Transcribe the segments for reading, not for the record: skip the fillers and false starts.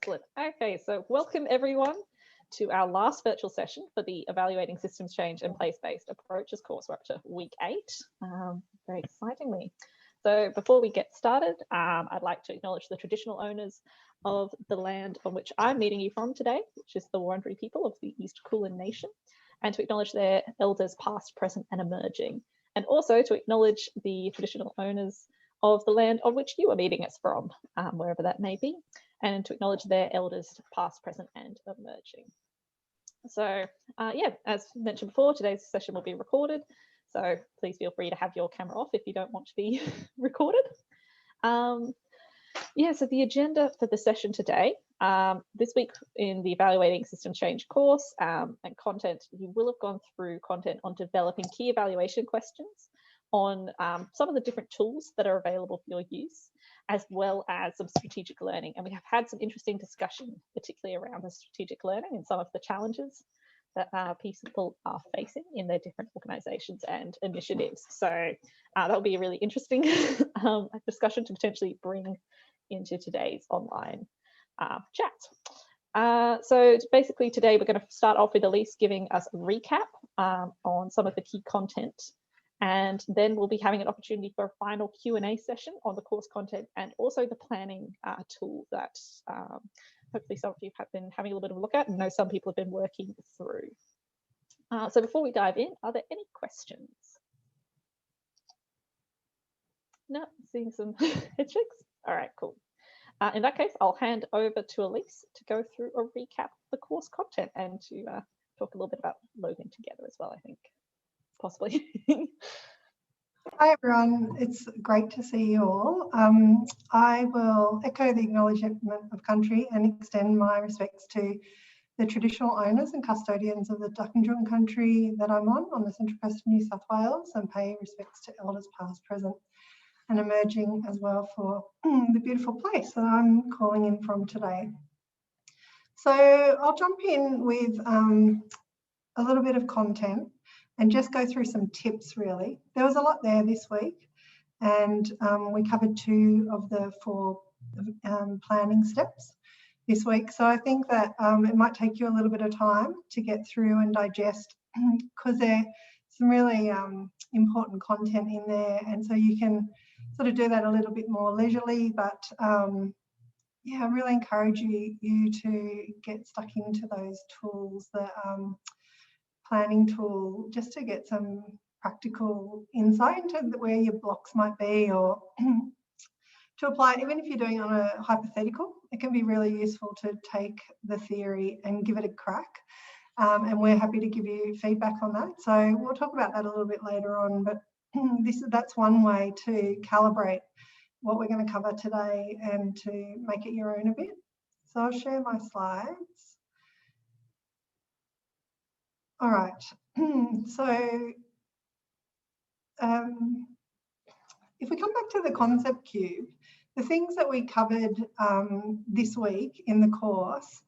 Excellent. Okay, so welcome everyone to our last virtual session for the Evaluating Systems Change and Place-Based Approaches course. We're up to week 8, very excitingly. So before we get started, I'd like to acknowledge the traditional owners of the land on which I'm meeting you from today, which is the Wurundjeri people of the East Kulin Nation, and to acknowledge their elders past, present and emerging, and also to acknowledge the traditional owners of the land on which you are meeting us from, wherever that may be, and to acknowledge their elders past, present and emerging. So yeah, as mentioned before, today's session will be recorded, so please feel free to have your camera off if you don't want to be recorded. Yeah, so the agenda for the session today, this week in the Evaluating System Change course and content, you will have gone through content on developing key evaluation questions on some of the different tools that are available for your use, as well as some strategic learning. And we have had some interesting discussion, particularly around the strategic learning and some of the challenges that people are facing in their different organisations and initiatives. So that will be a really interesting discussion to potentially bring into today's online chat. So basically today we're going to start off with Elise giving us a recap on some of the key content. And then we'll be having an opportunity for a final Q&A session on the course content and also the planning tool that hopefully some of you have been having a little bit of a look at and know some people have been working through. So before we dive in, are there any questions? No, seeing some head shakes. All right, cool. In that case, I'll hand over to Elise to go through a recap of the course content and to talk a little bit about loading together as well, I think. Possibly. Hi everyone, it's great to see you all. I will echo the acknowledgement of country and extend my respects to the traditional owners and custodians of the Duckinjung country that I'm on the Central Coast of New South Wales, and pay respects to elders past, present and emerging as well for the beautiful place that I'm calling in from today. So I'll jump in with a little bit of content and just go through some tips really. There was a lot there this week, and we covered 2 of the 4 planning steps this week. So I think that it might take you a little bit of time to get through and digest, because there's some really important content in there, and so you can sort of do that a little bit more leisurely, but yeah, I really encourage you to get stuck into those tools, the planning tool, just to get some practical insight into where your blocks might be, or to apply it. Even if you're doing it on a hypothetical, it can be really useful to take the theory and give it a crack. And we're happy to give you feedback on that. So we'll talk about that a little bit later on, but that's one way to calibrate what we're going to cover today and to make it your own a bit. So I'll share my slides. All right, so if we come back to the concept cube, the things that we covered this week in the course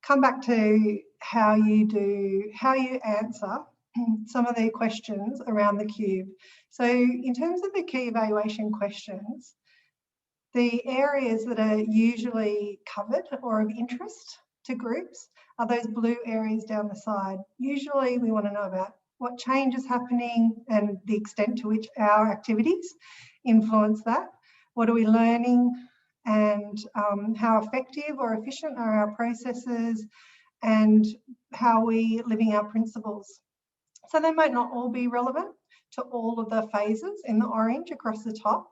come back to how you answer some of the questions around the cube. So in terms of the key evaluation questions, the areas that are usually covered or of interest to groups are those blue areas down the side. Usually we want to know about what change is happening and the extent to which our activities influence that. What are we learning, and how effective or efficient are our processes, and how are we living our principles. So they might not all be relevant to all of the phases in the orange across the top.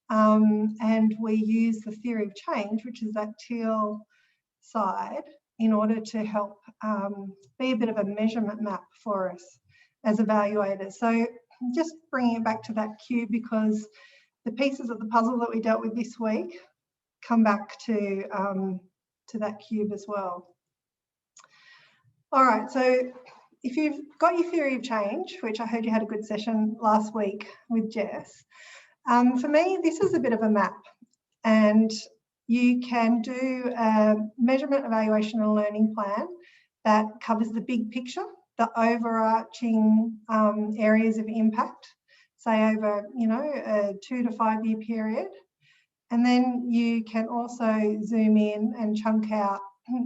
And we use the theory of change, which is that teal side, in order to help be a bit of a measurement map for us as evaluators. So just bringing it back to that cube, because the pieces of the puzzle that we dealt with this week come back to that cube as well. All right, so if you've got your theory of change, which I heard you had a good session last week with Jess, for me, this is a bit of a map, and you can do a measurement, evaluation and learning plan that covers the big picture, the overarching areas of impact, say over, a 2 to 5 year period. And then you can also zoom in and chunk out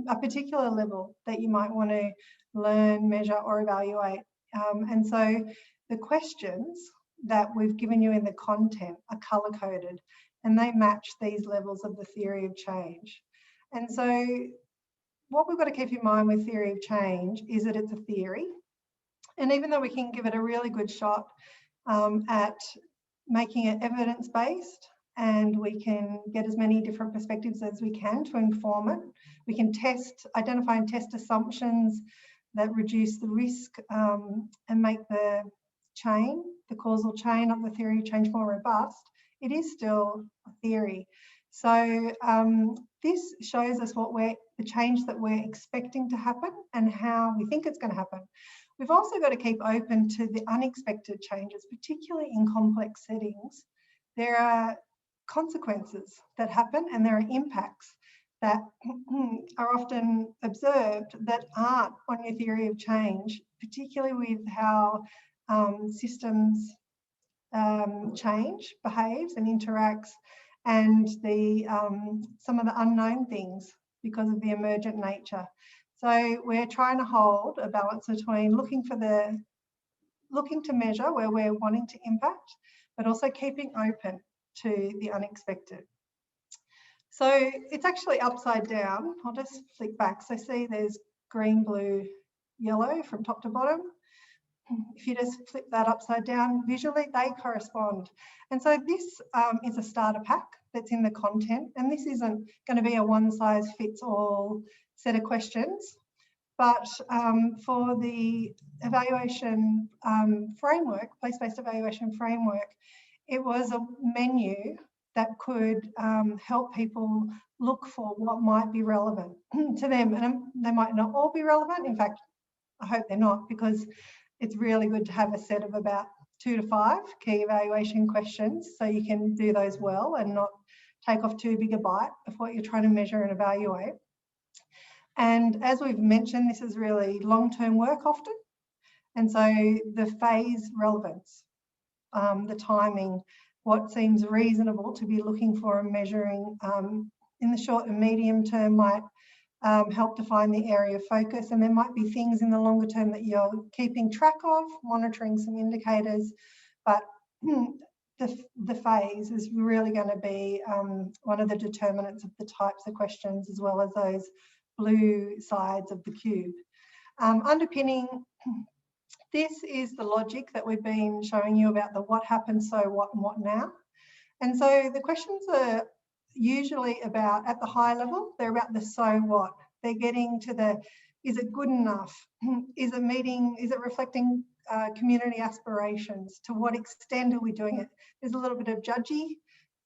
a particular level that you might want to learn, measure or evaluate. And so the questions that we've given you in the content are colour coded and they match these levels of the theory of change. And so what we've got to keep in mind with theory of change is that it's a theory. And even though we can give it a really good shot at making it evidence-based, and we can get as many different perspectives as we can to inform it, we can identify and test assumptions that reduce the risk and make the causal chain of the theory of change more robust. It is still a theory. So this shows us the change that we're expecting to happen and how we think it's going to happen. We've also got to keep open to the unexpected changes, particularly in complex settings. There are consequences that happen and there are impacts that are often observed that aren't on your theory of change, particularly with how systems change, behaves and interacts, and some of the unknown things because of the emergent nature. So we're trying to hold a balance between looking to measure where we're wanting to impact, but also keeping open to the unexpected. So it's actually upside down. I'll just flick back. So see there's green, blue, yellow from top to bottom. If you just flip that upside down, visually they correspond. And so this is a starter pack that's in the content, and this isn't going to be a one-size-fits-all set of questions, but for the evaluation framework, place-based evaluation framework, it was a menu that could help people look for what might be relevant to them. And they might not all be relevant. In fact, I hope they're not, because it's really good to have a set of about 2 to 5 key evaluation questions so you can do those well and not take off too big a bite of what you're trying to measure and evaluate. And as we've mentioned, this is really long-term work often. And so the phase relevance, the timing, what seems reasonable to be looking for and measuring in the short and medium term might help define the area of focus. And there might be things in the longer term that you're keeping track of, monitoring some indicators, but the phase is really going to be one of the determinants of the types of questions, as well as those blue sides of the cube. Underpinning this is the logic that we've been showing you about the what happened, so what, and what now. And so the questions are usually about, at the high level, they're about the so what. They're getting to the, is it good enough? Is it reflecting community aspirations? To what extent are we doing it? There's a little bit of judgy,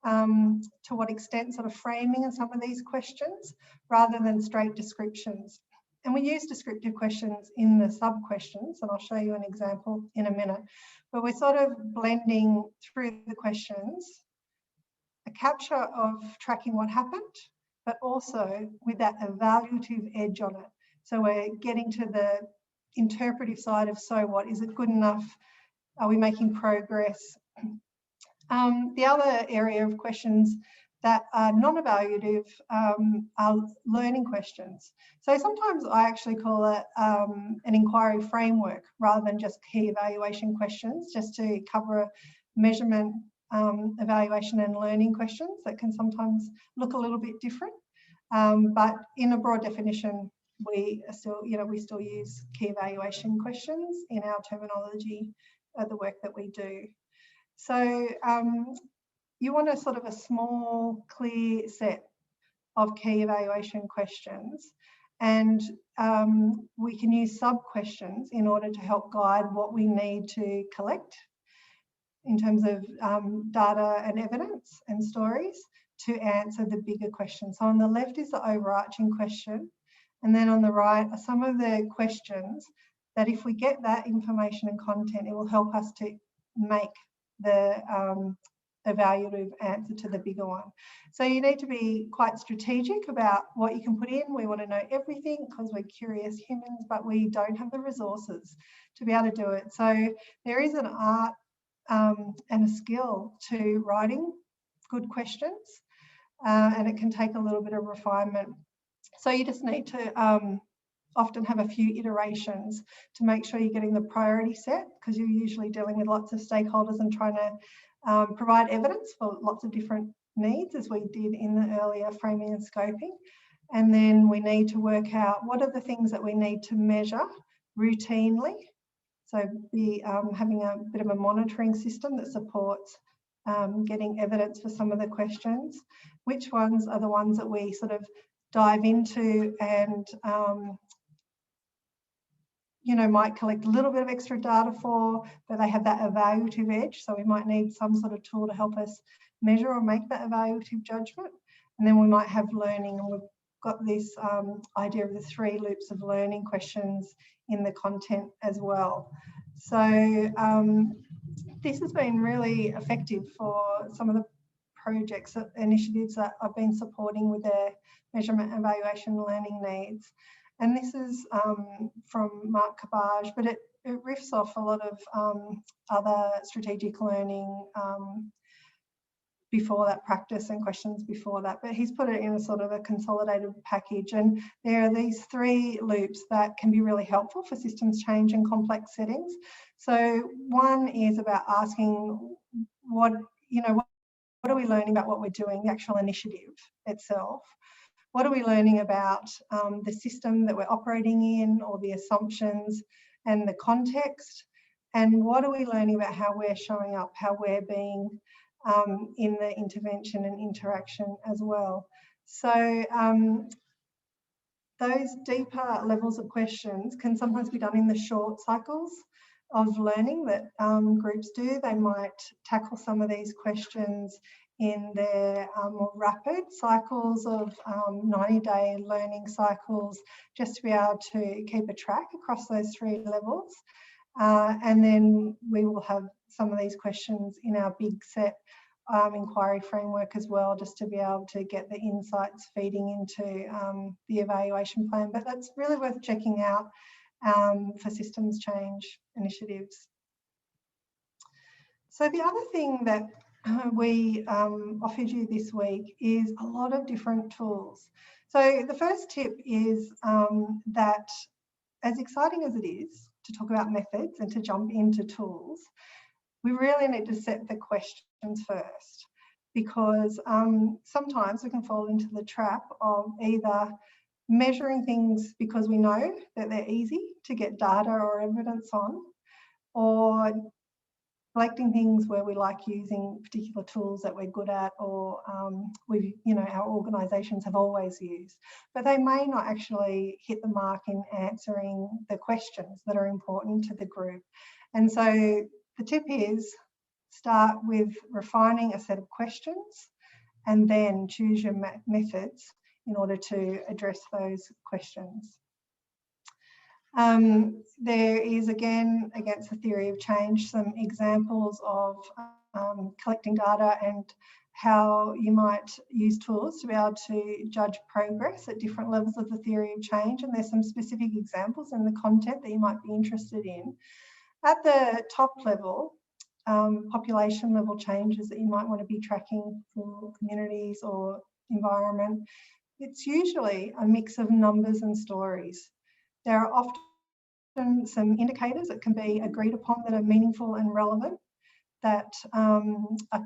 to what extent sort of framing in some of these questions rather than straight descriptions. And we use descriptive questions in the sub-questions, and I'll show you an example in a minute, but we're sort of blending through the questions a capture of tracking what happened, but also with that evaluative edge on it. So we're getting to the interpretive side of so what, is it good enough? Are we making progress? The other area of questions that are non-evaluative are learning questions. So sometimes I actually call it an inquiry framework rather than just key evaluation questions, just to cover measurement, evaluation and learning questions that can sometimes look a little bit different. But in a broad definition, we still use key evaluation questions in our terminology of the work that we do. So you want a sort of a small, clear set of key evaluation questions, and we can use sub-questions in order to help guide what we need to collect in terms of data and evidence and stories to answer the bigger question. So on the left is the overarching question, and then on the right are some of the questions that if we get that information and content, it will help us to make the evaluative answer to the bigger one. So you need to be quite strategic about what you can put in. We want to know everything because we're curious humans, but we don't have the resources to be able to do it. So there is an art and a skill to writing good questions. and it can take a little bit of refinement. So you just need to often have a few iterations to make sure you're getting the priority set, because you're usually dealing with lots of stakeholders and trying to provide evidence for lots of different needs, as we did in the earlier framing and scoping. And then we need to work out what are the things that we need to measure routinely. So be having a bit of a monitoring system that supports getting evidence for some of the questions. Which ones are the ones that we sort of dive into and you know, might collect a little bit of extra data for, but they have that evaluative edge. So we might need some sort of tool to help us measure or make that evaluative judgment. And then we might have learning, and we've got this idea of the 3 loops of learning questions in the content as well. So this has been really effective for some of the projects, initiatives that I've been supporting with their measurement, evaluation, learning needs. And this is from Mark Cabage, but it riffs off a lot of other strategic learning before that, practice and questions before that, but he's put it in a sort of a consolidated package. And there are these 3 loops that can be really helpful for systems change in complex settings. So one is about asking what are we learning about what we're doing, the actual initiative itself. What are we learning about the system that we're operating in, or the assumptions and the context? And what are we learning about how we're showing up, how we're being in the intervention and interaction as well? So those deeper levels of questions can sometimes be done in the short cycles of learning that groups do. They might tackle some of these questions in their more rapid cycles of 90-day learning cycles, just to be able to keep a track across those 3 levels. And then we will have some of these questions in our big set inquiry framework as well, just to be able to get the insights feeding into the evaluation plan. But that's really worth checking out for systems change initiatives. So the other thing that we offered you this week is a lot of different tools. So the first tip is that, as exciting as it is to talk about methods and to jump into tools, we really need to set the questions first, because sometimes we can fall into the trap of either measuring things because we know that they're easy to get data or evidence on, or collecting things where we like using particular tools that we're good at, or our organisations have always used, but they may not actually hit the mark in answering the questions that are important to the group. And so the tip is, start with refining a set of questions and then choose your methods in order to address those questions. There is, again, against the theory of change, some examples of collecting data and how you might use tools to be able to judge progress at different levels of the theory of change. And there's some specific examples in the content that you might be interested in. At the top level, population level changes that you might want to be tracking for communities or environment, it's usually a mix of numbers and stories. There are often some indicators that can be agreed upon that are meaningful and relevant, that are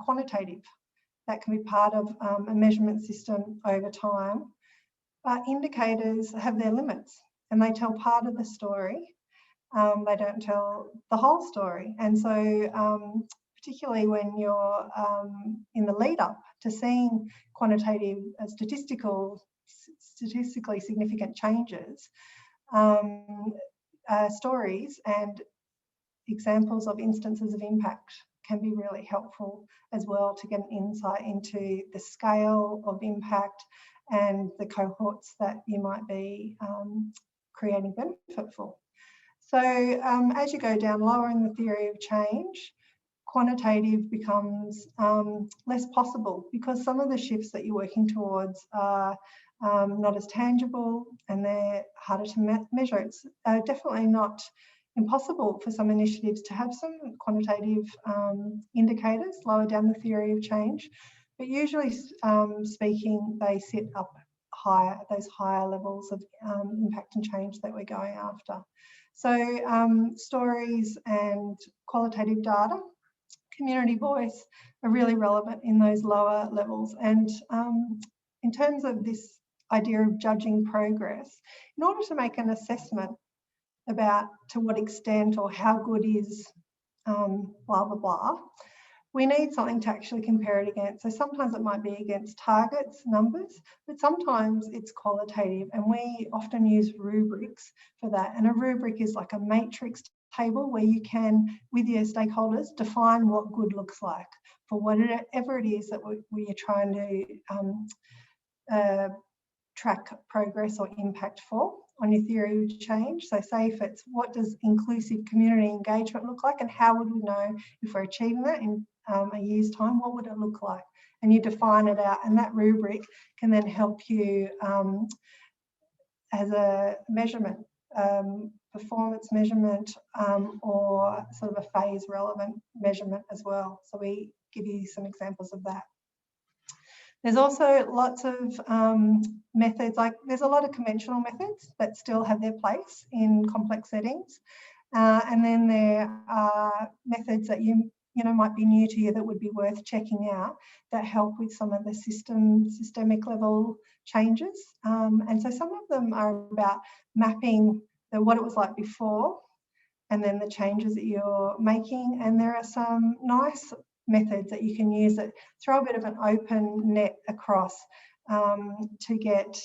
quantitative, that can be part of a measurement system over time. But indicators have their limits, and they tell part of the story. They don't tell the whole story. And so particularly when you're in the lead up to seeing quantitative statistically significant changes, stories and examples of instances of impact can be really helpful as well, to get an insight into the scale of impact and the cohorts that you might be creating benefit for. So as you go down lower in the theory of change, quantitative becomes less possible, because some of the shifts that you're working towards are not as tangible and they're harder to measure. It's definitely not impossible for some initiatives to have some quantitative indicators lower down the theory of change, but usually speaking, they sit up higher, those higher levels of impact and change that we're going after. So stories and qualitative data, community voice are really relevant in those lower levels. And in terms of this idea of judging progress, in order to make an assessment about to what extent or how good is blah, blah, blah, we need something to actually compare it against. So sometimes it might be against targets, numbers, but sometimes it's qualitative, and we often use rubrics for that. And a rubric is like a matrix table where you can, with your stakeholders, define what good looks like for whatever it is that we are trying to track progress or impact for on your theory of change. So say if it's what does inclusive community engagement look like, and how would we know if we're achieving that in a year's time, what would it look like? And you define it out, and that rubric can then help you as a measurement, performance measurement, or sort of a phase relevant measurement as well. So we give you some examples of that. There's also lots of methods, like there's a lot of conventional methods that still have their place in complex settings. And then there are methods that you know might be new to you that would be worth checking out that help with some of the systemic level changes. And so some of them are about mapping what it was like before and then the changes that you're making. And there are some nice methods that you can use that throw a bit of an open net across to get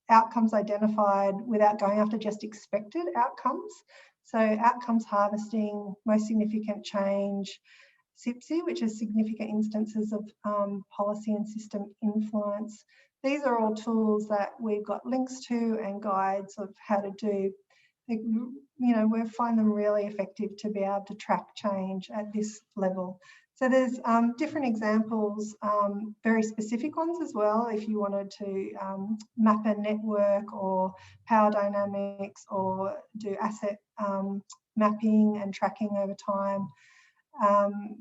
outcomes identified without going after just expected outcomes. So outcomes harvesting, most significant change, SIPSI, which is significant instances of policy and system influence. These are all tools that we've got links to and guides of how to do. You know, we find them really effective to be able to track change at this level. So there's different examples, very specific ones as well, if you wanted to map a network or power dynamics or do asset mapping and tracking over time.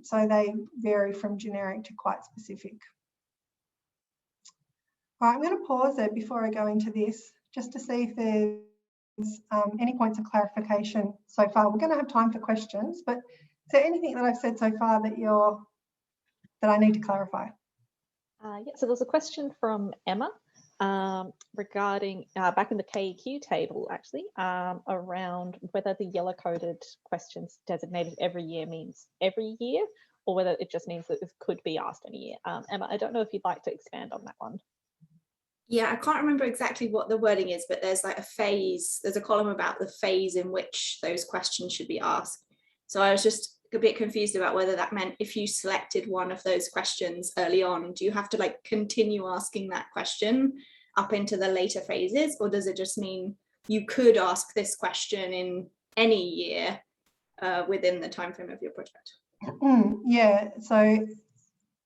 So they vary from generic to quite specific. All right, I'm going to pause there before I go into this, just to see if there's any points of clarification so far. We're going to have time for questions, but is there anything that I've said so far that I need to clarify? Yeah, so there's a question from Emma regarding back in the KEQ table, actually, around whether the yellow coded questions designated every year means every year, or whether it just means that it could be asked any year. Emma, I don't know if you'd like to expand on that one. Yeah, I can't remember exactly what the wording is, but there's like a phase, there's a column about the phase in which those questions should be asked. So I was just a bit confused about whether that meant if you selected one of those questions early on, do you have to like continue asking that question up into the later phases, or does it just mean you could ask this question in any year within the time frame of your project? Yeah, so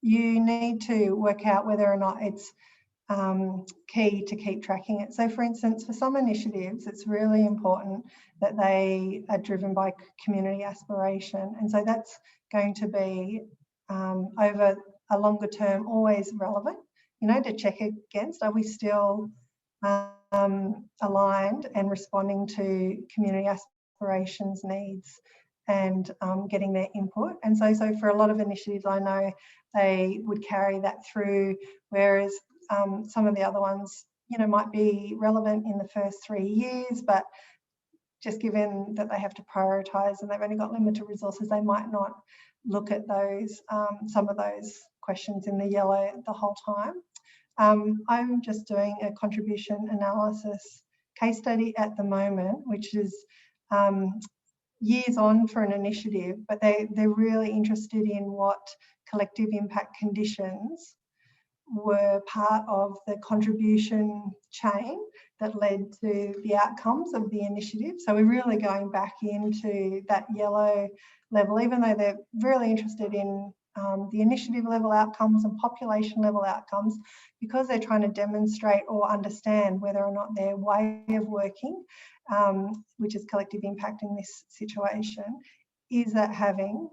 you need to work out whether or not it's key to keep tracking it. So for instance, for some initiatives, it's really important that they are driven by community aspiration. And so that's going to be over a longer term, always relevant, you know, to check against, are we still aligned and responding to community aspirations, needs, and getting their input. And so for a lot of initiatives, I know they would carry that through, whereas some of the other ones, you know, might be relevant in the first 3 years, but just given that they have to prioritise and they've only got limited resources, they might not look at those, some of those questions in the yellow the whole time. I'm just doing a contribution analysis case study at the moment, which is years on for an initiative, but they're really interested in what collective impact conditions were part of the contribution chain that led to the outcomes of the initiative. So we're really going back into that yellow level, even though they're really interested in the initiative level outcomes and population level outcomes, because they're trying to demonstrate or understand whether or not their way of working, which is collective impact in this situation, is that having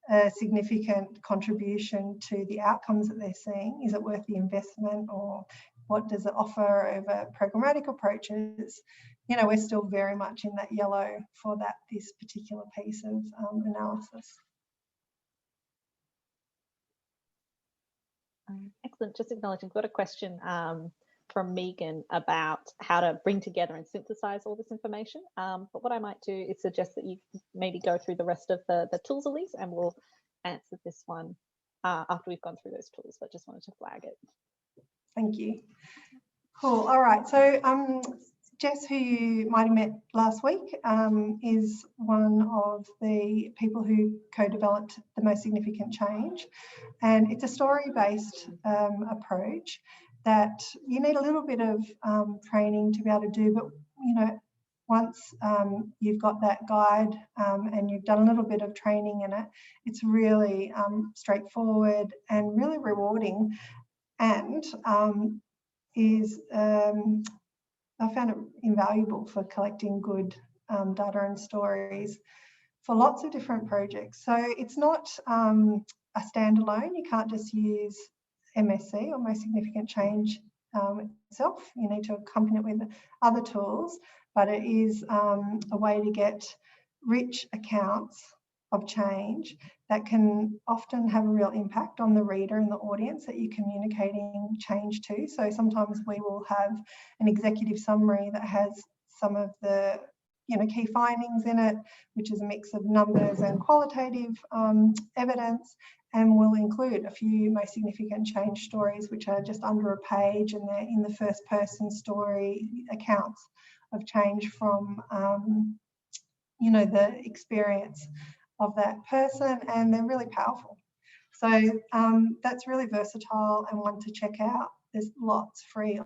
a significant contribution to the outcomes that they're seeing? Is it worth the investment, or what does it offer over programmatic approaches? You know, we're still very much in that yellow for this particular piece of analysis. Excellent. Just acknowledging, we've got a question from Megan about how to bring together and synthesize all this information. But what I might do is suggest that you maybe go through the rest of the tools, Elise, and we'll answer this one after we've gone through those tools, but just wanted to flag it. Thank you. Cool. All right. So Jess, who you might have met last week, is one of the people who co-developed the Most Significant Change. And it's a story-based approach that you need a little bit of training to be able to do, but you know, once you've got that guide and you've done a little bit of training in it, it's really straightforward and really rewarding, and I found it invaluable for collecting good data and stories for lots of different projects. So it's not a standalone. You can't just use MSC, or Most Significant Change, itself. You need to accompany it with other tools, but it is a way to get rich accounts of change that can often have a real impact on the reader and the audience that you're communicating change to. So sometimes we will have an executive summary that has some of the key findings in it, which is a mix of numbers and qualitative evidence, and we'll include a few most significant change stories which are just under a page, and they're in the first person story accounts of change from the experience of that person, and they're really powerful. So that's really versatile and one to check out. There's lots free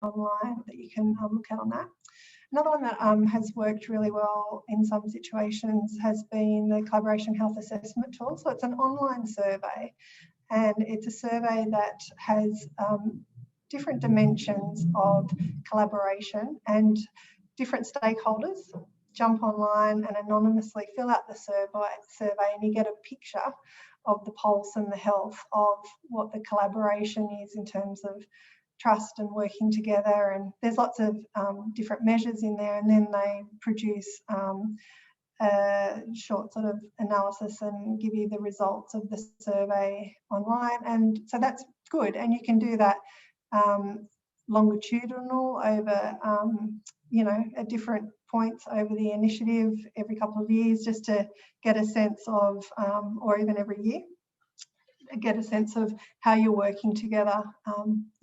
online that you can look at on that. Another one that has worked really well in some situations has been the Collaboration Health Assessment tool. So it's an online survey, and it's a survey that has different dimensions of collaboration, and different stakeholders jump online and anonymously fill out the survey, and you get a picture of the pulse and the health of what the collaboration is in terms of trust and working together. And there's lots of different measures in there, and then they produce a short sort of analysis and give you the results of the survey online. And so that's good, and you can do that longitudinal over at different points over the initiative every couple of years, just to get a sense of, or even every year, get a sense of how you're working together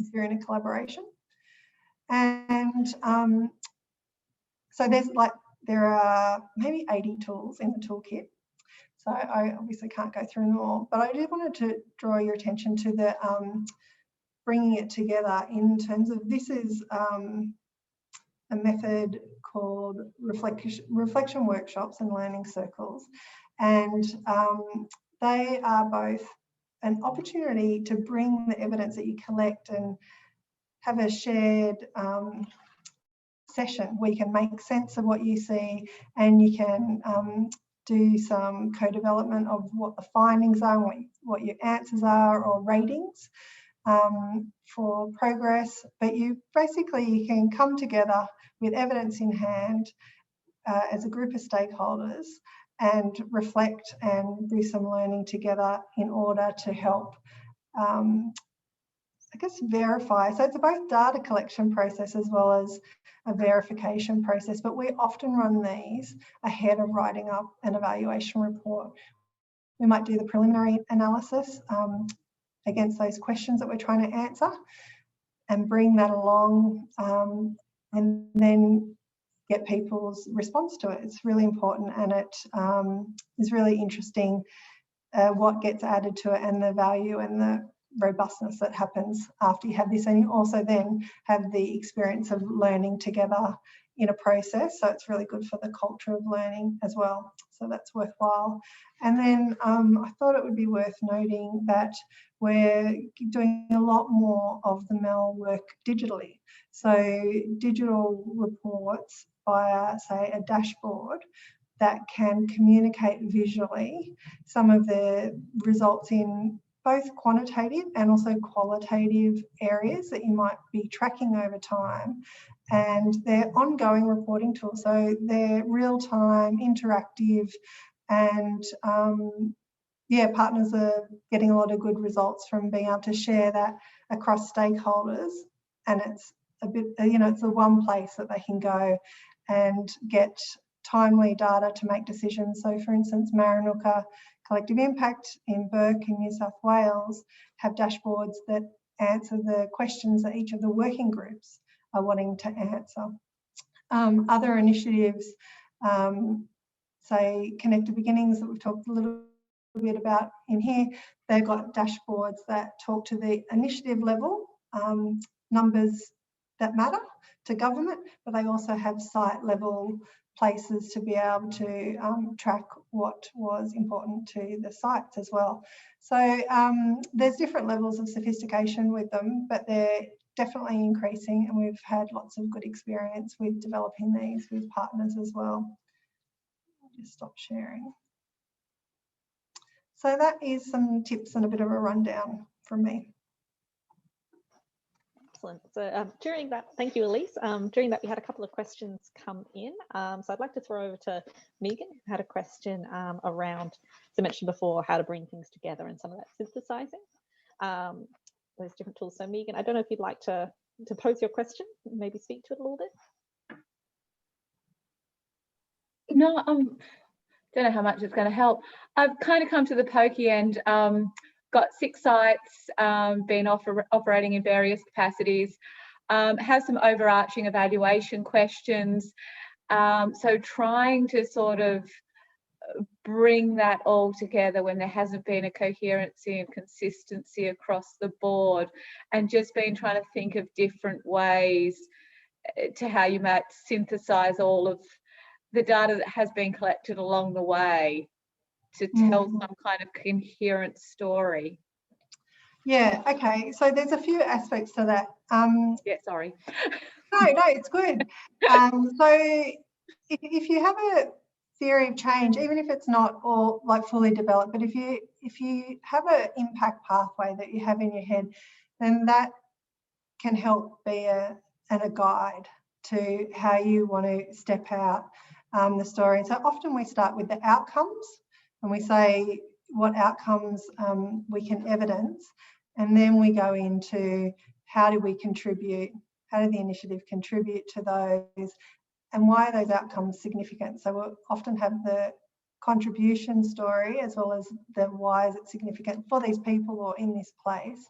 if you're in a collaboration. And so there are maybe 80 tools in the toolkit, so I obviously can't go through them all, but I just wanted to draw your attention to the bringing it together in terms of, this is a method called reflection workshops and learning circles, and they are both an opportunity to bring the evidence that you collect and have a shared session where you can make sense of what you see, and you can do some co-development of what the findings are, what your answers are, or ratings for progress. But you can come together with evidence in hand as a group of stakeholders and reflect and do some learning together in order to help verify. So it's both data collection process as well as a verification process, but we often run these ahead of writing up an evaluation report. We might do the preliminary analysis against those questions that we're trying to answer, and bring that along, and then get people's response to it. It's really important, and it is really interesting what gets added to it, and the value and the robustness that happens after you have this. And you also then have the experience of learning together in a process, so it's really good for the culture of learning as well, so that's worthwhile. And then I thought it would be worth noting that we're doing a lot more of the MEL work digitally, so digital reports via, say, a dashboard that can communicate visually some of the results in both quantitative and also qualitative areas that you might be tracking over time. And they're ongoing reporting tools, so they're real-time, interactive, and yeah, partners are getting a lot of good results from being able to share that across stakeholders. And it's a bit, you know, it's the one place that they can go and get timely data to make decisions. So for instance, Maranoka Collective Impact in Bourke in New South Wales have dashboards that answer the questions that each of the working groups are wanting to answer. Other initiatives, say Connected Beginnings that we've talked a little bit about in here, they've got dashboards that talk to the initiative level, numbers that matter to government, but they also have site level places to be able to track what was important to the sites as well. So there's different levels of sophistication with them, but they're definitely increasing, and we've had lots of good experience with developing these with partners as well. I'll just stop sharing. So that is some tips and a bit of a rundown from me. Excellent. So during that, thank you, Elise. During that, we had a couple of questions come in. So I'd like to throw over to Megan, who had a question around, as I mentioned before, how to bring things together and some of that synthesizing, those different tools. So Megan, I don't know if you'd like to pose your question, maybe speak to it a little bit. No, don't know how much it's going to help. I've kind of come to the pokey end. Got 6 sites, been operating in various capacities, have some overarching evaluation questions. So trying to sort of bring that all together when there hasn't been a coherency and consistency across the board, and just been trying to think of different ways to how you might synthesize all of the data that has been collected along the way to tell some kind of coherent story. Yeah, okay, so there's a few aspects to that. Yeah, sorry. No, it's good. So if you have a theory of change, even if it's not all like fully developed, but if you have an impact pathway that you have in your head, then that can help be a guide to how you want to step out the story. So often we start with the outcomes and we say what outcomes we can evidence, and then we go into how do we contribute, how do the initiative contribute to those, and why are those outcomes significant. So we'll often have the contribution story as well as the why is it significant for these people or in this place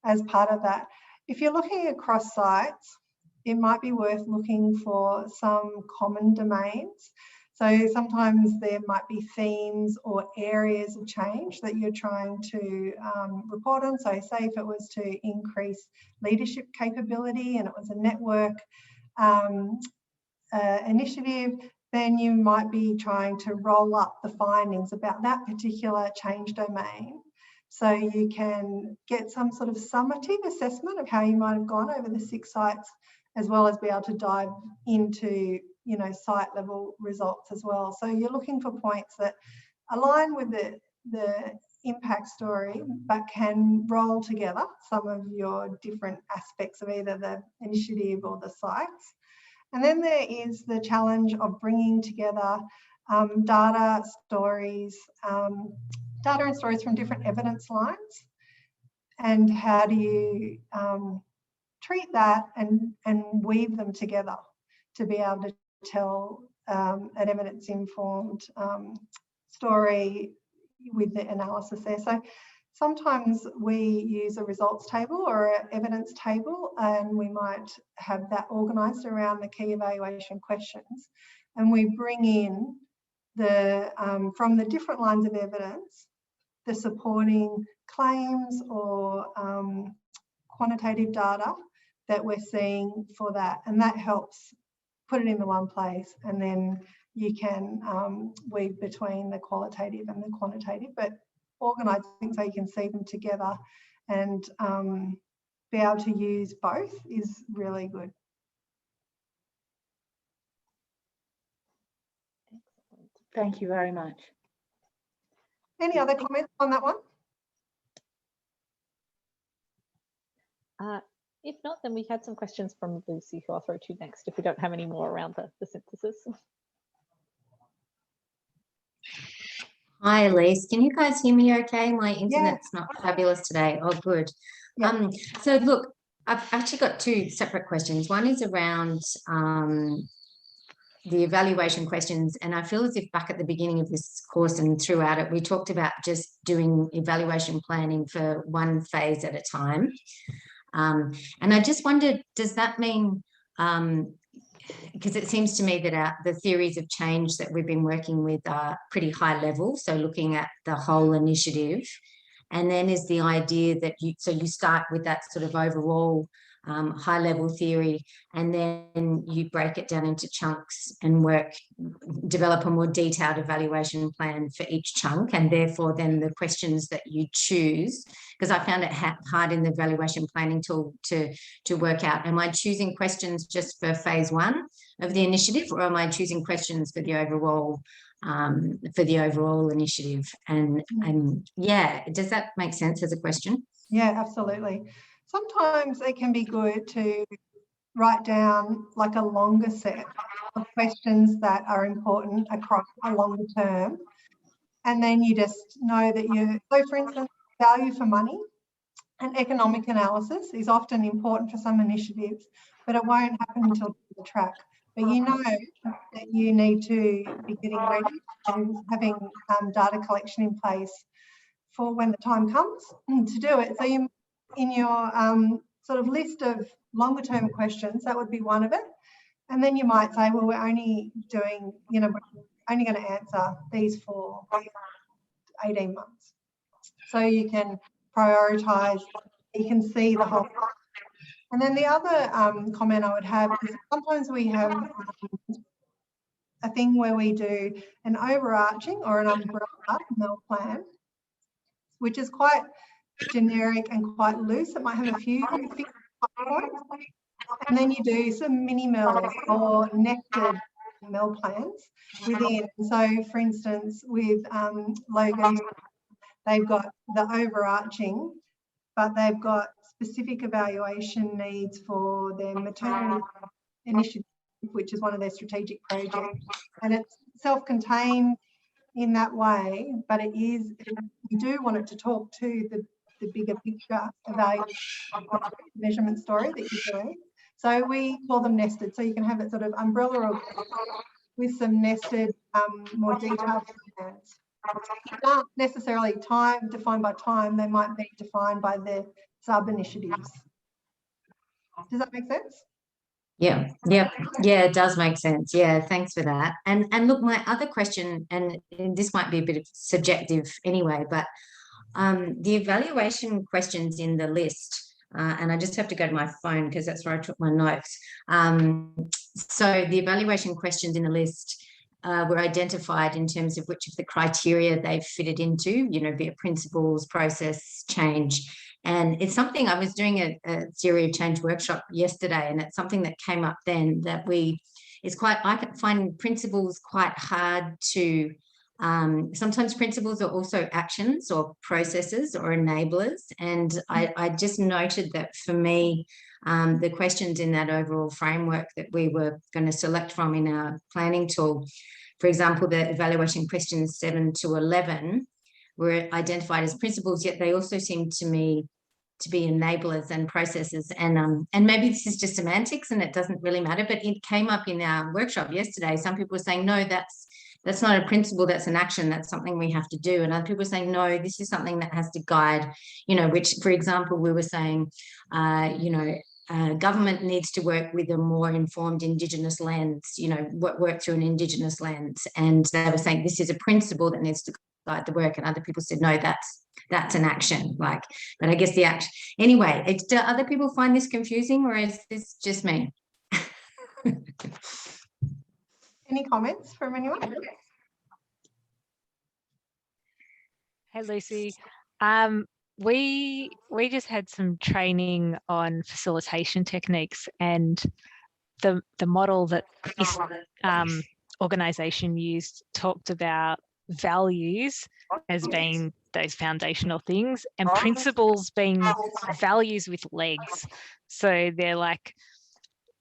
as part of that. If you're looking across sites, it might be worth looking for some common domains. So sometimes there might be themes or areas of change that you're trying to report on. So say if it was to increase leadership capability and it was a network initiative, then you might be trying to roll up the findings about that particular change domain. So you can get some sort of summative assessment of how you might have gone over the 6 sites, as well as be able to dive into, you know, site level results as well. So you're looking for points that align with the impact story, but can roll together some of your different aspects of either the initiative or the sites. And then there is the challenge of bringing together data and stories from different evidence lines, and how do you treat that and weave them together to be able to tell an evidence-informed story with the analysis there. So sometimes we use a results table or an evidence table, and we might have that organised around the key evaluation questions, and we bring in the from the different lines of evidence the supporting claims or quantitative data that we're seeing for that, and that helps put it in the one place, and then you can weave between the qualitative and the quantitative, but organising so you can see them together and be able to use both is really good. Thank you very much. Any other comments on that one? If not, then we had some questions from Lucy, who I'll throw to next if we don't have any more around the synthesis. Hi, Elise. Can you guys hear me okay? My internet's not fabulous today. Oh, good. Yeah. So look, I've actually got two separate questions. One is around the evaluation questions, and I feel as if back at the beginning of this course and throughout it, we talked about just doing evaluation planning for one phase at a time. And I just wondered, does that mean, because it seems to me that the theories of change that we've been working with are pretty high level, so looking at the whole initiative, and then is the idea that you start with that sort of overall high level theory, and then you break it down into chunks and develop a more detailed evaluation plan for each chunk, and therefore then the questions that you choose, because I found it hard in the evaluation planning tool to work out, am I choosing questions just for phase one of the initiative, or am I choosing questions for the overall initiative? And yeah, does that make sense as a question? Yeah, absolutely. Sometimes it can be good to write down like a longer set of questions that are important across a longer term. And then you just know that so for instance, value for money and economic analysis is often important for some initiatives, but it won't happen until the track. But you know that you need to be getting ready and having data collection in place for when the time comes to do it. So you, in your sort of list of longer term questions, that would be one of it. And then you might say, well, we're only doing, we're only going to answer these for 18 months. So you can prioritise, you can see the whole. And then the other comment I would have is sometimes we have a thing where we do an overarching or an umbrella MEL plan, which is quite generic and quite loose. It might have a few fixed points. And then you do some mini MELs or nested MEL plans within. So for instance, with logos, they've got the overarching, but they've got specific evaluation needs for their maternity initiative, which is one of their strategic projects. And it's self-contained in that way, but it is, you do want it to talk to the bigger picture evaluation measurement story that you're doing. So we call them nested. So you can have it sort of umbrella or with some nested, more detailed plans. Not necessarily time defined by time, they might be defined by the sub-initiatives. Does that make sense? Yeah, it does make sense. Yeah, thanks for that. And look, my other question, and this might be a bit of subjective anyway, but the evaluation questions in the list, and I just have to go to my phone because that's where I took my notes. So the evaluation questions in the list were identified in terms of which of the criteria they've fitted into, be it principles, process, change. And it's something, I was doing a theory of change workshop yesterday, and it's something that came up then that I can find principles quite hard to, sometimes principles are also actions or processes or enablers. And I just noted that for me, the questions in that overall framework that we were going to select from in our planning tool, for example, the evaluation questions 7 to 11 were identified as principles, yet they also seem to me to be enablers and processes. And maybe this is just semantics and it doesn't really matter, but it came up in our workshop yesterday. Some people were saying, no, that's not a principle, that's an action, that's something we have to do. And other people were saying, no, this is something that has to guide, which, for example, we were saying, government needs to work with a more informed Indigenous lens, work through an Indigenous lens. And they were saying this is a principle that needs to guide the work. And other people said, no, that's an action. But I guess the action. Anyway, do other people find this confusing, or is this just me? Any comments from anyone? Hey, Lucy. We just had some training on facilitation techniques, and the model that organisation used talked about values as being those foundational things and principles being values with legs. So they're like,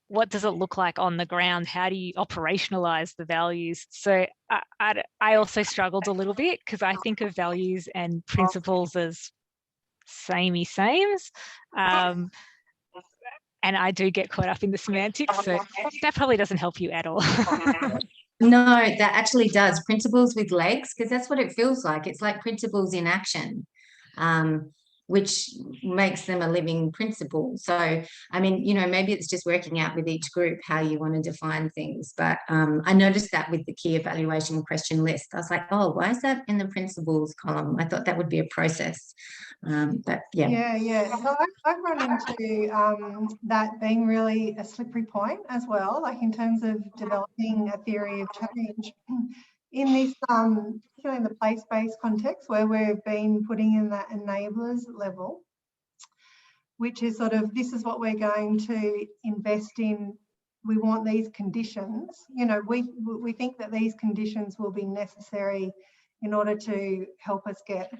what does it look like on the ground? How do you operationalize the values? So I also struggled a little bit because I think of values and principles as samey sames. And I do get caught up in the semantics. So that probably doesn't help you at all. No, that actually does. Principles with legs, because that's what it feels like. It's like principles in action, which makes them a living principle. So, I mean, you know, maybe it's just working out with each group how you want to define things. But I noticed that with the key evaluation question list. I was like, oh, why is that in the principles column? I thought that would be a process. But yeah. Yeah. So I've run into that being really a slippery point as well, like in terms of developing a theory of change. In this, particularly in the place-based context where we've been putting in that enablers level, which is sort of, this is what we're going to invest in. We want these conditions. You know, we think that these conditions will be necessary in order to help us get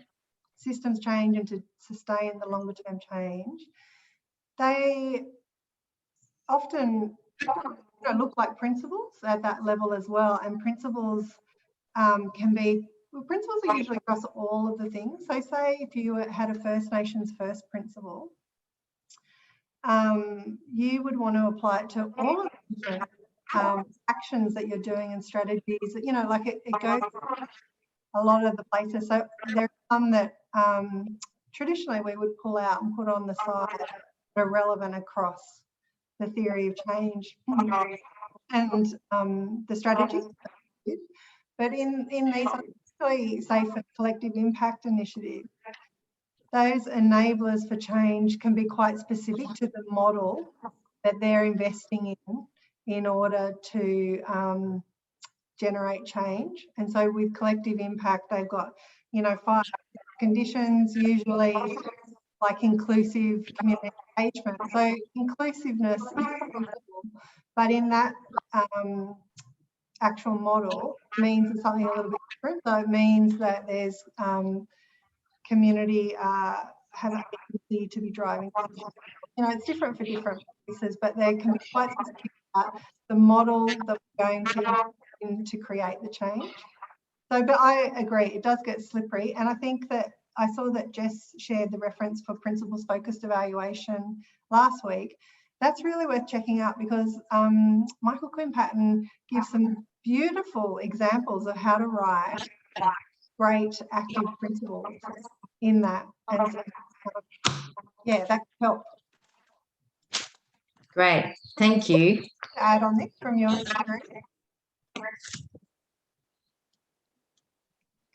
systems change and to sustain the longer term change. They often look like principles at that level as well, and principles principles are usually across all of the things. So say if you had a First Nations first principle, you would want to apply it to all of the different actions that you're doing and strategies. You know, like it goes a lot of the places. So there are some that traditionally we would pull out and put on the side that are relevant across the theory of change and the strategies. But in these, particularly say for collective impact initiatives, those enablers for change can be quite specific to the model that they're investing in order to generate change. And so with collective impact, they've got, you know, 5 conditions, usually like inclusive community engagement. So inclusiveness is principle, but in that actual model means something a little bit different. So it means that there's community have an agency to be driving. You know, it's different for different places, but there can be quite specific about the model that we're going to create the change. So, but I agree, it does get slippery. And I think that I saw that Jess shared the reference for principles focused evaluation last week. That's really worth checking out because Michael Quinn-Patton gives some beautiful examples of how to write great active principles in that. And so, yeah, that could help. Great, thank you. Add on this from your experience.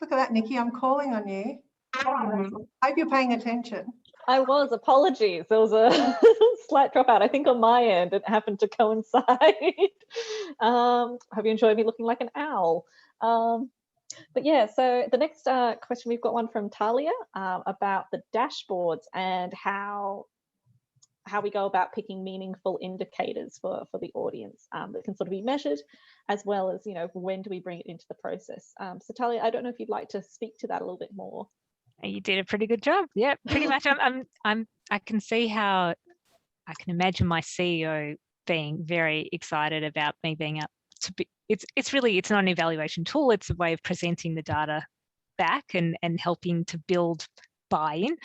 Look at that, Nikki, I'm calling on you. I hope you're paying attention. I was, apologies. There was a slight dropout, I think on my end. It happened to coincide. Have you enjoyed me looking like an owl? But yeah, so the next question, we've got one from Talia about the dashboards and how we go about picking meaningful indicators for the audience that can sort of be measured, as well as, you know, when do we bring it into the process? So Talia, I don't know if you'd like to speak to that a little bit more. You did a pretty good job. Yeah, pretty much. I can see how I can imagine my CEO being very excited about me being up to be. It's not an evaluation tool. It's a way of presenting the data back and helping to build buy-in.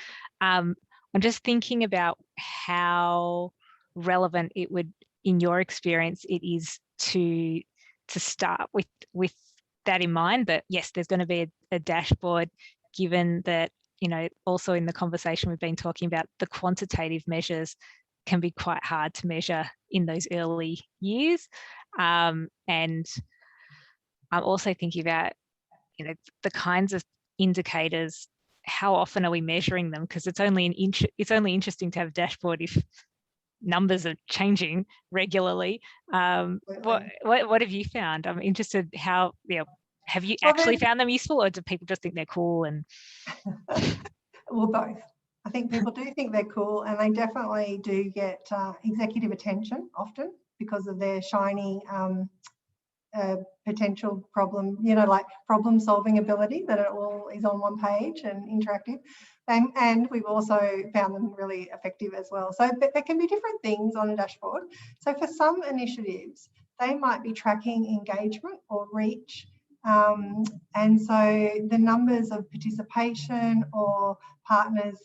I'm just thinking about how relevant it would, in your experience, it is to start with that in mind. That yes, there's going to be a dashboard. Given that, you know, also in the conversation we've been talking about, the quantitative measures can be quite hard to measure in those early years. And I'm also thinking about, you know, the kinds of indicators, how often are we measuring them? Because it's only interesting to have a dashboard if numbers are changing regularly. What have you found? I'm interested how, you know, have you actually found them useful, or do people just think they're cool? And well, both. I think people do think they're cool, and they definitely do get executive attention often because of their shiny a potential problem, you know, like problem solving ability, that it all is on one page and interactive. And we've also found them really effective as well. So there can be different things on a dashboard. So for some initiatives, they might be tracking engagement or reach. And so the numbers of participation or partners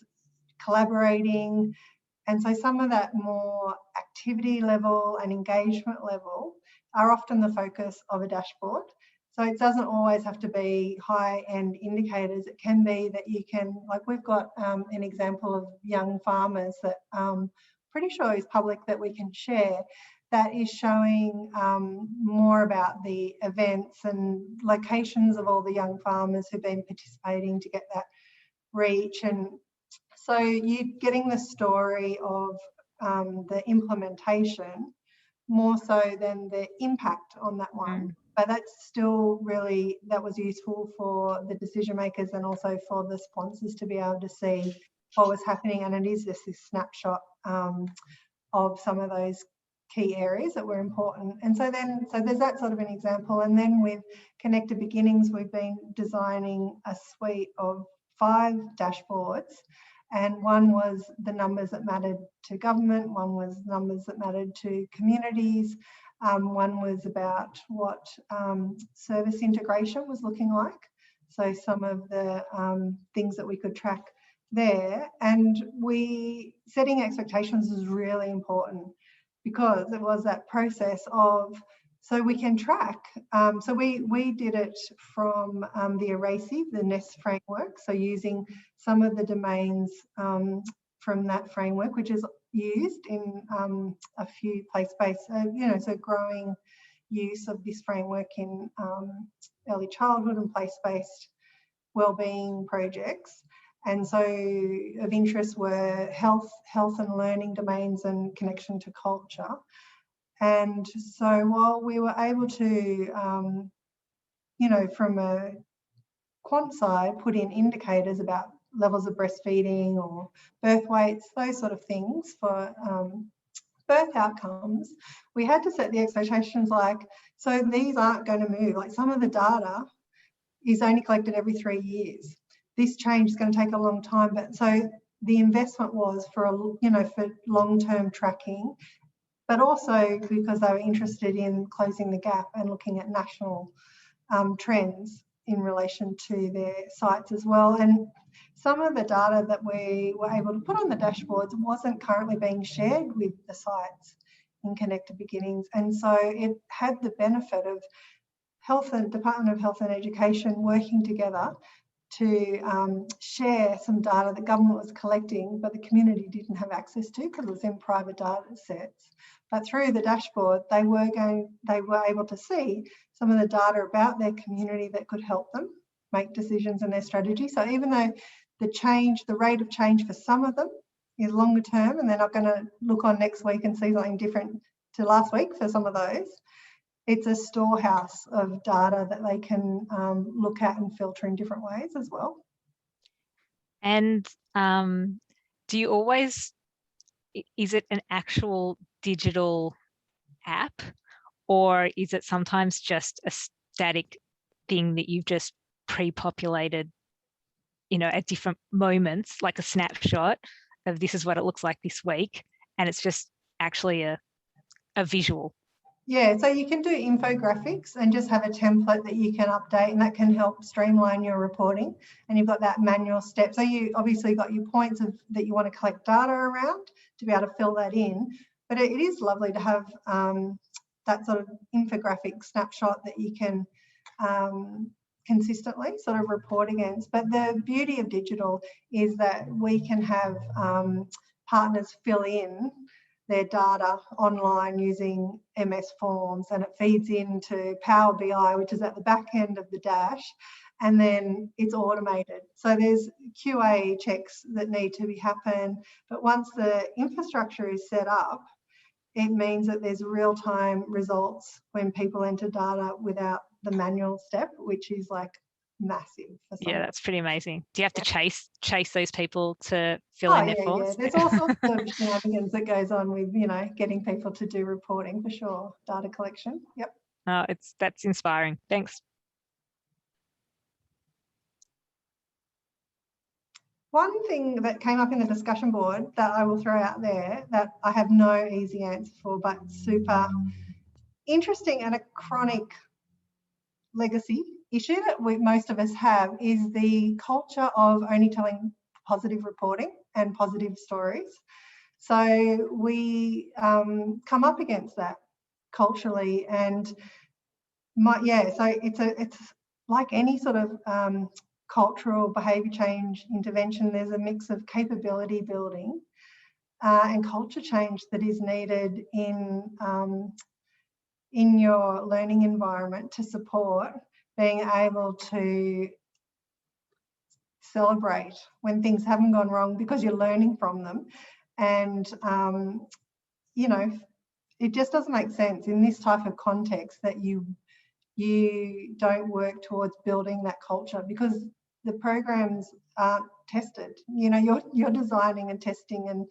collaborating. And so some of that more activity level and engagement level are often the focus of a dashboard. So it doesn't always have to be high-end indicators. It can be that you can, like we've got an example of young farmers that pretty sure is public that we can share, that is showing more about the events and locations of all the young farmers who've been participating to get that reach. And so you're getting the story of the implementation more so than the impact on that one. But that's still really, that was useful for the decision makers and also for the sponsors to be able to see what was happening. And it is just this snapshot of some of those key areas that were important. And so there's that sort of an example. And then with Connected Beginnings, we've been designing a suite of 5 dashboards. And one was the numbers that mattered to government, one was numbers that mattered to communities, one was about what service integration was looking like. So some of the things that we could track there. And setting expectations is really important, because it was that process of, so we can track. So we did it from the ERACI, the NEST framework. So using some of the domains from that framework, which is used in a few place-based, so growing use of this framework in early childhood and place-based wellbeing projects. And so of interest were health and learning domains and connection to culture. And so while we were able to, from a quant side, put in indicators about levels of breastfeeding or birth weights, those sort of things for birth outcomes, we had to set the expectations like, so these aren't going to move. Like some of the data is only collected every 3 years. This change is going to take a long time. But so the investment was for long-term tracking, but also because they were interested in closing the gap and looking at national trends in relation to their sites as well. And some of the data that we were able to put on the dashboards wasn't currently being shared with the sites in Connected Beginnings. And so it had the benefit of Department of Health and Education working together to share some data that government was collecting, but the community didn't have access to because it was in private data sets. But through the dashboard, they were able to see some of the data about their community that could help them make decisions in their strategy. So even though the rate of change for some of them is longer term, and they're not going to look on next week and see something different to last week for some of those, it's a storehouse of data that they can look at and filter in different ways as well. And do you always, is it an actual digital app, or is it sometimes just a static thing that you've just pre-populated, at different moments, like a snapshot of this is what it looks like this week, and it's just actually a visual? Yeah, so you can do infographics and just have a template that you can update, and that can help streamline your reporting. And you've got that manual step. So you obviously got your points that you want to collect data around to be able to fill that in. But it is lovely to have that sort of infographic snapshot that you can consistently sort of report against. But the beauty of digital is that we can have partners fill in their data online using MS Forms, and it feeds into Power BI, which is at the back end of the dash, and then it's automated. So there's QA checks that need to happen, but once the infrastructure is set up, it means that there's real-time results when people enter data without the manual step, which is like massive. Yeah, that's pretty amazing. Do you have to chase those people to fill in their forms? Yeah, there's all sorts of shenanigans that goes on with, getting people to do reporting for sure, data collection. Yep. That's inspiring. Thanks. One thing that came up in the discussion board that I will throw out there that I have no easy answer for, but super interesting and a chronic legacy issue that most of us have, is the culture of only telling positive reporting and positive stories. So we come up against that culturally, and so it's like any sort of cultural behaviour change intervention. There's a mix of capability building and culture change that is needed in your learning environment to support being able to celebrate when things haven't gone wrong because you're learning from them. And you know, it just doesn't make sense in this type of context that you don't work towards building that culture, because the programs aren't tested. You know, you're designing and testing and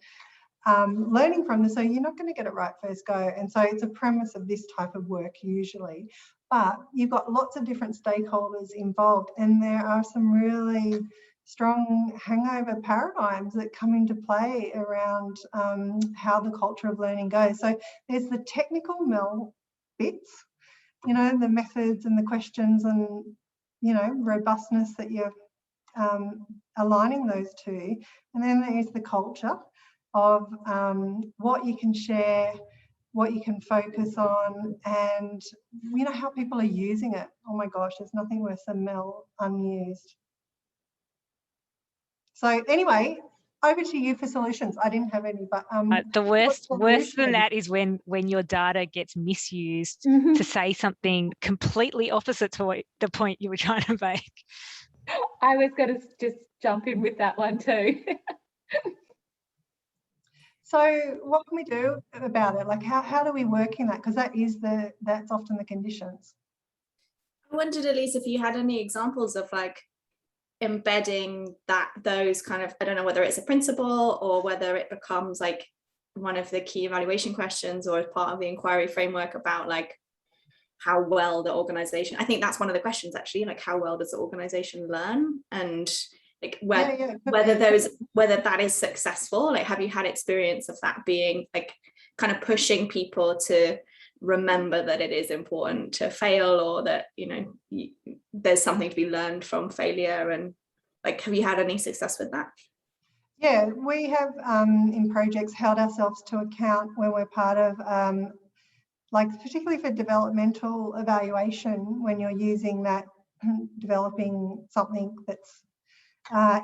learning from them, so you're not going to get it right first go. And so it's a premise of this type of work usually, but you've got lots of different stakeholders involved, and there are some really strong hangover paradigms that come into play around how the culture of learning goes. So there's the technical MEL bits, you know, the methods and the questions and, you know, robustness that you're aligning those two. And then there's the culture of what you can share, what you can focus on, and, you know, how people are using it. Oh my gosh, there's nothing worse than MEL unused. So anyway, over to you for solutions. I didn't have any, but the worse than that is when your data gets misused to say something completely opposite to the point you were trying to make. I was going to just jump in with that one too. So what can we do about it? Like how do we work in that? Because that's often the conditions. I wondered, Elise, if you had any examples of like embedding those kind of, I don't know whether it's a principle or whether it becomes like one of the key evaluation questions or as part of the inquiry framework about like how well the organization, I think that's one of the questions actually, like how well does the organization learn, and like whether that is successful. Like, have you had experience of that being like kind of pushing people to remember that it is important to fail, or that, you know, there's something to be learned from failure? And like, have you had any success with that? Yeah, we have in projects held ourselves to account when we're part of like particularly for developmental evaluation, when you're using that, developing something that's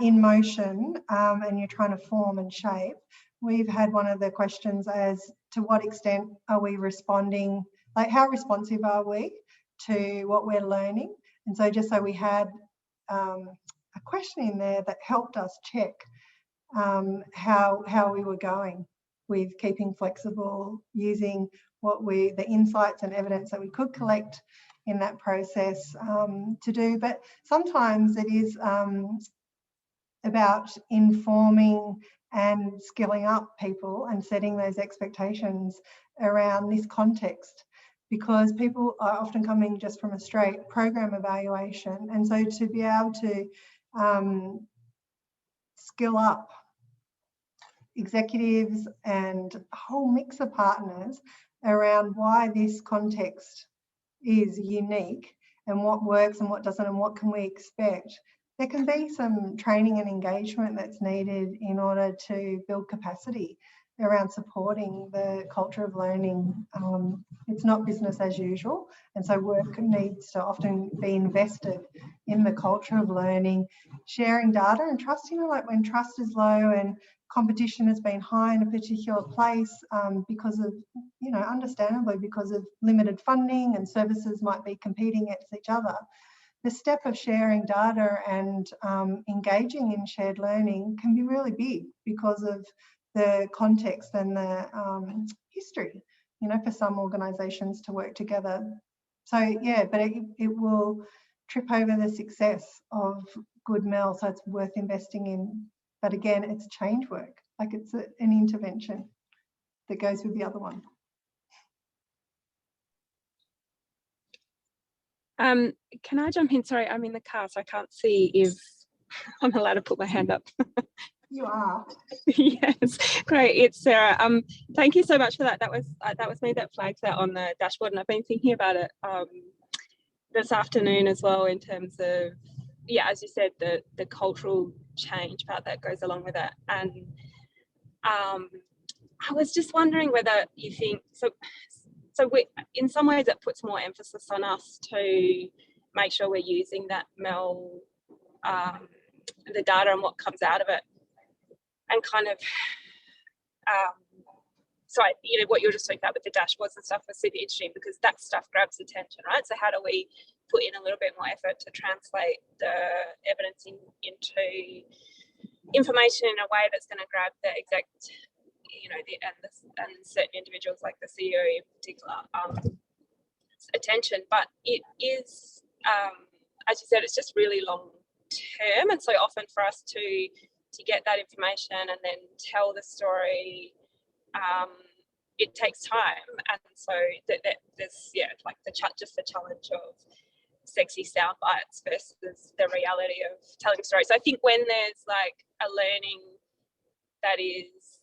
in motion and you're trying to form and shape. We've had one of the questions as to what extent are we responding, like how responsive are we to what we're learning? And so just so we had a question in there that helped us check how we were going with keeping flexible, using the insights and evidence that we could collect in that process to do. But sometimes it is about informing and skilling up people and setting those expectations around this context, because people are often coming just from a straight program evaluation. And so to be able to skill up executives and a whole mix of partners around why this context is unique and what works and what doesn't and what can we expect. There can be some training and engagement that's needed in order to build capacity around supporting the culture of learning. It's not business as usual, and so work needs to often be invested in the culture of learning, sharing data and trust. You know, like when trust is low and competition has been high in a particular place because of, you know, understandably because of limited funding and services might be competing against each other. The step of sharing data and engaging in shared learning can be really big because of the context and the history, you know, for some organisations to work together. So yeah, but it will trip over the success of good MEL, so it's worth investing in. But again, it's change work, like it's an intervention that goes with the other one. Can I jump in? Sorry, I'm in the car, so I can't see if I'm allowed to put my hand up. You are. Yes, great. It's Sarah. Thank you so much for that. That was me that flagged that on the dashboard, and I've been thinking about it this afternoon as well, in terms of, yeah, as you said, the cultural change part that goes along with it. And I was just wondering whether you think so. We, in some ways, it puts more emphasis on us to make sure we're using that MEL, the data and what comes out of it, and kind of, so you know, what you were just talking about with the dashboards and stuff was super interesting, because that stuff grabs attention, right? So how do we put in a little bit more effort to translate the evidence into information in a way that's going to grab the exact, you know, and certain individuals like the CEO in particular attention. But it is, as you said, it's just really long term, and so often for us to get that information and then tell the story, it takes time. And so there's, yeah, like just the challenge of sexy sound bites versus the reality of telling stories. So I think when there's like a learning that is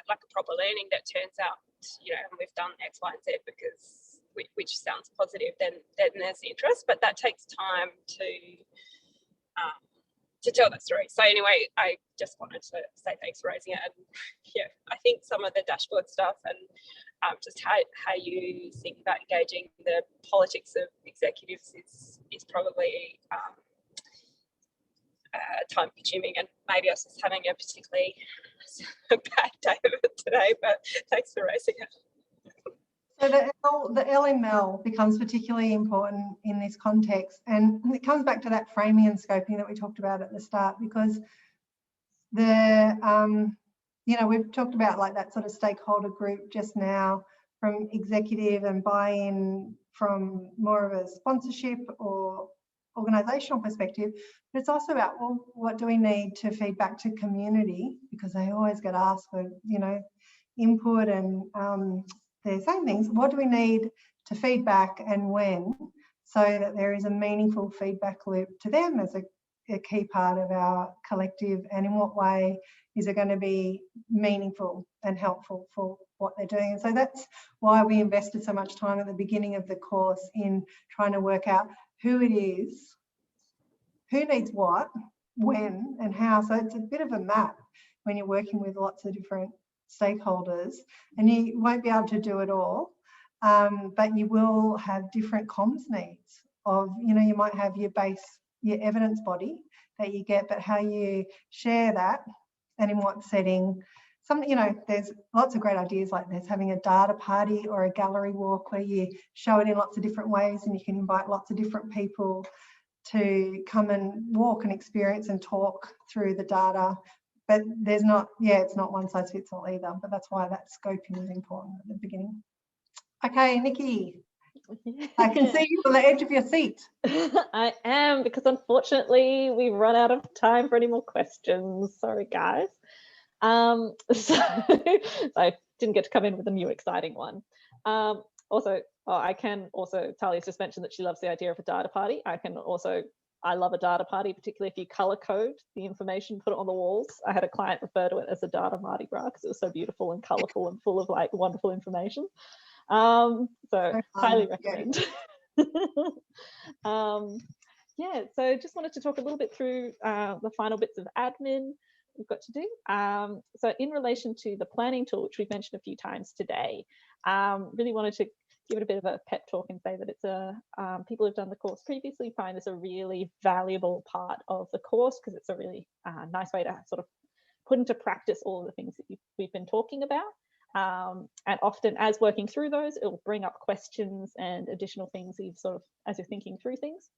like a proper learning that turns out, you know, and we've done X, Y, and Z because which sounds positive, then there's interest, but that takes time to tell that story. So anyway, I just wanted to say thanks for raising it. And yeah, I think some of the dashboard stuff and just how you think about engaging the politics of executives is probably time consuming, and maybe I was just having a particularly bad day of it today, but thanks for raising it. So the LML becomes particularly important in this context, and it comes back to that framing and scoping that we talked about at the start, because you know, we've talked about like that sort of stakeholder group just now, from executive and buy-in from more of a sponsorship or organisational perspective, but it's also about, well, what do we need to feed back to community, because they always get asked for, you know, input, and they're saying things. What do we need to feed back and when, so that there is a meaningful feedback loop to them as a key part of our collective, and in what way is it going to be meaningful and helpful for what they're doing. And so that's why we invested so much time at the beginning of the course in trying to work out who it is, who needs what, when and how. So it's a bit of a map when you're working with lots of different stakeholders, and you won't be able to do it all, but you will have different comms needs of, you know, you might have your evidence body that you get, but how you share that and in what setting. You know, there's lots of great ideas, like there's having a data party or a gallery walk where you show it in lots of different ways, and you can invite lots of different people to come and walk and experience and talk through the data. But there's not, yeah, it's not one size fits all either, but that's why that scoping is important at the beginning. Okay, Nikki, I can see you on the edge of your seat. I am, because unfortunately we've run out of time for any more questions. Sorry, guys. So I didn't get to come in with a new exciting one. Also, I can also, Talia's just mentioned that she loves the idea of a data party. I love a data party, particularly if you color code the information, put it on the walls. I had a client refer to it as a data Mardi Gras because it was so beautiful and colorful and full of like wonderful information. So highly recommend. Yeah, so just wanted to talk a little bit through the final bits of admin we've got to do. So in relation to the planning tool, which we've mentioned a few times today, really wanted to give it a bit of a pep talk and say that it's people who've done the course previously find this a really valuable part of the course, because it's a really nice way to sort of put into practice all of the things that we've been talking about. And often as working through those, it will bring up questions and additional things you've sort of, as you're thinking through things.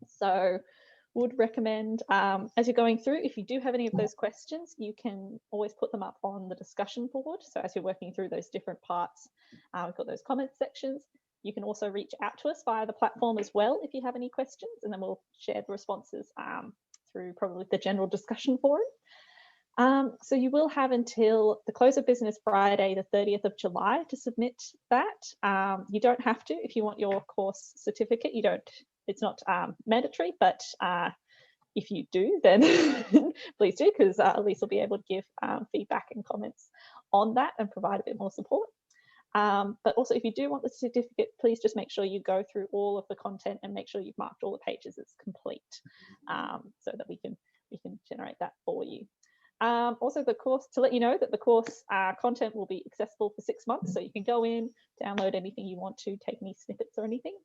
So would recommend, as you're going through, if you do have any of those questions, you can always put them up on the discussion board. So as you're working through those different parts, we've got those comment sections. You can also reach out to us via the platform as well if you have any questions, and then we'll share the responses through probably the general discussion forum. So you will have until the close of business Friday, the 30th of July to submit that. You don't have to if you want your course certificate. You don't, it's not mandatory, but if you do, then please do, because Elise will be able to give feedback and comments on that and provide a bit more support. But also, if you do want the certificate, please just make sure you go through all of the content and make sure you've marked all the pages as complete, so that we can generate that for you. Also, the course, to let you know that the course content will be accessible for 6 months, so you can go in, download anything you want to, take any snippets or anything.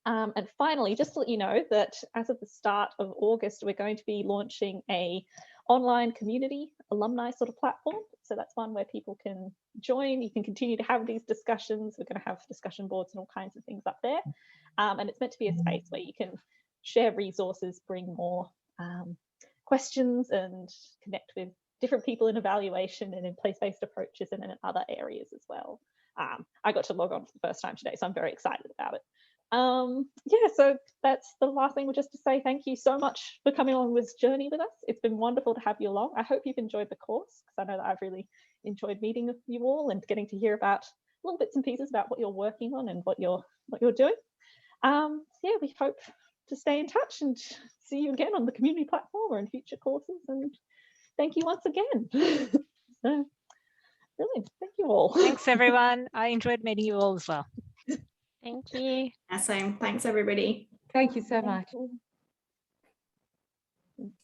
And finally, just to let you know that as of the start of August, we're going to be launching a online community alumni sort of platform. So that's one where people can join. You can continue to have these discussions. We're going to have discussion boards and all kinds of things up there. And it's meant to be a space where you can share resources, bring more questions and connect with different people in evaluation and in place-based approaches and in other areas as well. I got to log on for the first time today, so I'm very excited about it. Yeah, so that's the last thing, just to say thank you so much for coming along this journey with us. It's been wonderful to have you along. I hope you've enjoyed the course, because I know that I've really enjoyed meeting with you all and getting to hear about little bits and pieces about what you're working on and what you're doing. Yeah, we hope to stay in touch and see you again on the community platform or in future courses, and thank you once again. So brilliant, thank you all. Thanks everyone. I enjoyed meeting you all as well. Thank you. Yeah, same. Thanks everybody. Thank you so Thank much. you.